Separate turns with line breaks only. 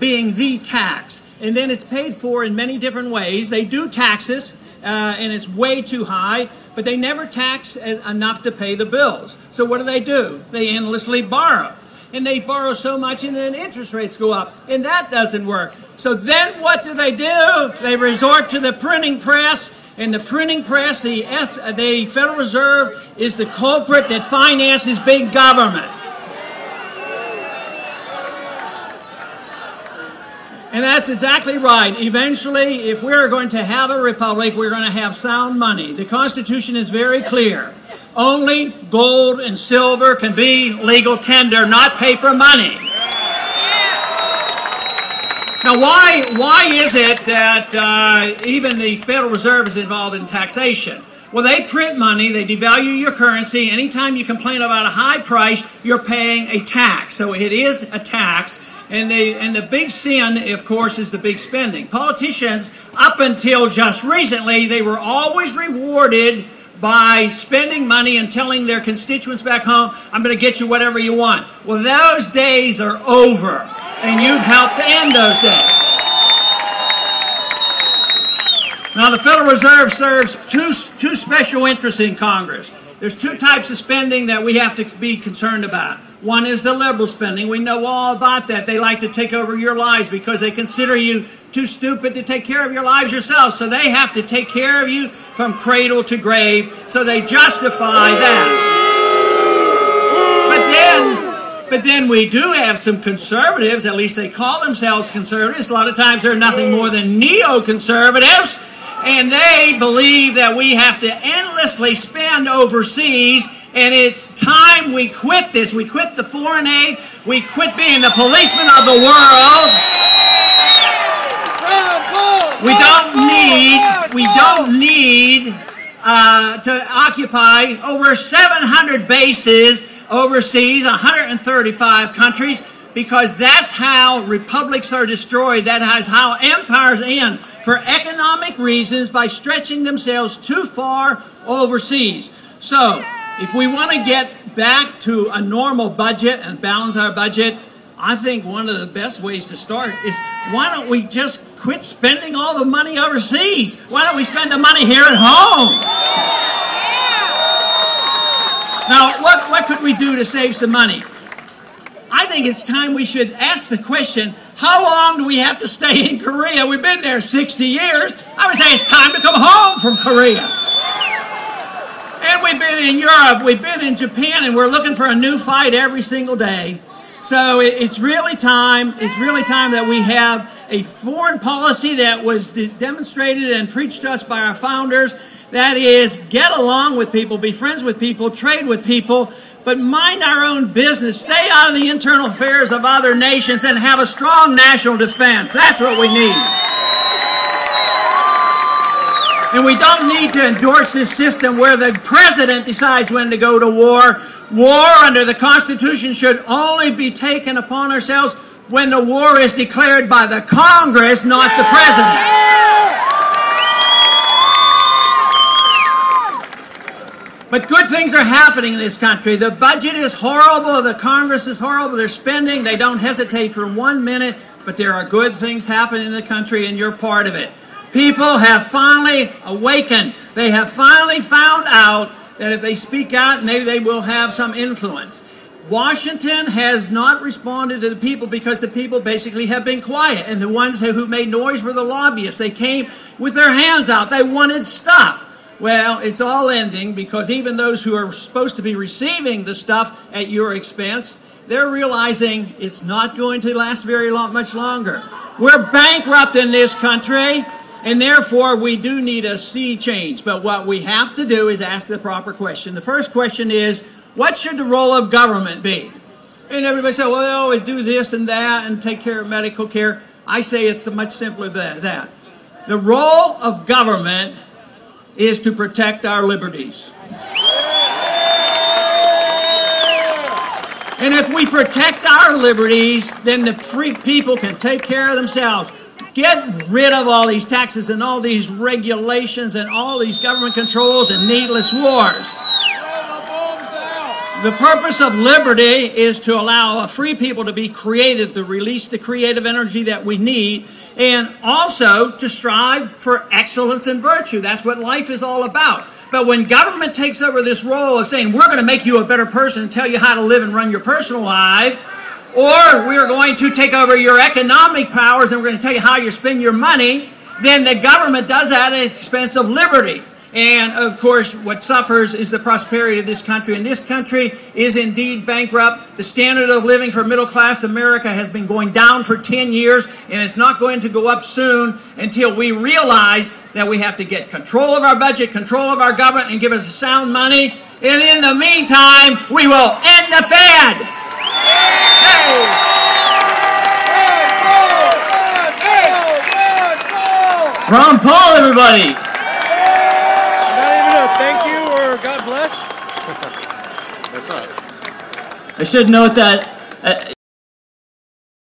being the tax. And then it's paid for in many different ways. They do taxes, and it's way too high, but they never tax enough to pay the bills. So what do? They endlessly borrow. And they borrow so much, and then interest rates go up, and that doesn't work. So then what do? They resort to the printing press, and the printing press, the Federal Reserve, is the culprit that finances big government. And that's exactly right. Eventually, if we're going to have a republic, we're going to have sound money. The Constitution is very clear. Only gold and silver can be legal tender, not paper money. Now, why is it that even the Federal Reserve is involved in taxation? Well, they print money, they devalue your currency. Anytime you complain about a high price, you're paying a tax. So it is a tax. And the big sin, of course, is the big spending. Politicians, up until just recently, they were always rewarded by spending money and telling their constituents back home, I'm going to get you whatever you want. Well, those days are over, and you've helped to end those days. Now, the Federal Reserve serves two special interests in Congress. There's two types of spending that we have to be concerned about. One is the liberal spending. We know all about that. They like to take over your lives because they consider you too stupid to take care of your lives yourself. So they have to take care of you from cradle to grave. So they justify that. But then we do have some conservatives, at least they call themselves conservatives. A lot of times they're nothing more than neoconservatives. And they believe that we have to endlessly spend overseas, and it's time we quit this. We quit the foreign aid. We quit being the policemen of the world. We don't need to occupy over 700 bases overseas, 135 countries, because that's how republics are destroyed. That is how empires end, for economic reasons, by stretching themselves too far overseas. So, if we want to get back to a normal budget and balance our budget, I think one of the best ways to start is, why don't we just quit spending all the money overseas? Why don't we spend the money here at home? Now, what could we do to save some money? I think it's time we should ask the question, how long do we have to stay in Korea? We've been there 60 years. I would say it's time to come home from Korea. And we've been in Europe, we've been in Japan, and we're looking for a new fight every single day. So it's really time that we have a foreign policy that was demonstrated and preached to us by our founders. That is, get along with people, be friends with people, trade with people, but mind our own business. Stay out of the internal affairs of other nations and have a strong national defense. That's what we need. And we don't need to endorse this system where the president decides when to go to war. War under the Constitution should only be taken upon ourselves when the war is declared by the Congress, not the president. But good things are happening in this country. The budget is horrible. The Congress is horrible. They're spending. They don't hesitate for 1 minute. But there are good things happening in the country, and you're part of it. People have finally awakened. They have finally found out that if they speak out, maybe they will have some influence. Washington has not responded to the people because the people basically have been quiet. And the ones who made noise were the lobbyists. They came with their hands out. They wanted stuff. Well, it's all ending because even those who are supposed to be receiving the stuff at your expense, they're realizing it's not going to last much longer. We're bankrupt in this country, and therefore we do need a sea change. But what we have to do is ask the proper question. The first question is, what should the role of government be? And everybody says, well, we do this and that and take care of medical care. I say it's much simpler than that. The role of government is to protect our liberties. And if we protect our liberties, then the free people can take care of themselves. Get rid of all these taxes and all these regulations and all these government controls and needless wars. The purpose of liberty is to allow a free people to be creative, to release the creative energy that we need, and also to strive for excellence and virtue. That's what life is all about. But when government takes over this role of saying, we're going to make you a better person and tell you how to live and run your personal life, or we're going to take over your economic powers and we're going to tell you how you spend your money, then the government does that at the expense of liberty. And, of course, what suffers is the prosperity of this country. And this country is indeed bankrupt. The standard of living for middle-class America has been going down for 10 years, and it's not going to go up soon until we realize that we have to get control of our budget, control of our government, and give us sound money. And in the meantime, we will end the Fed. Hey! Ron Paul, everybody.
Thank you or God bless.
I should note that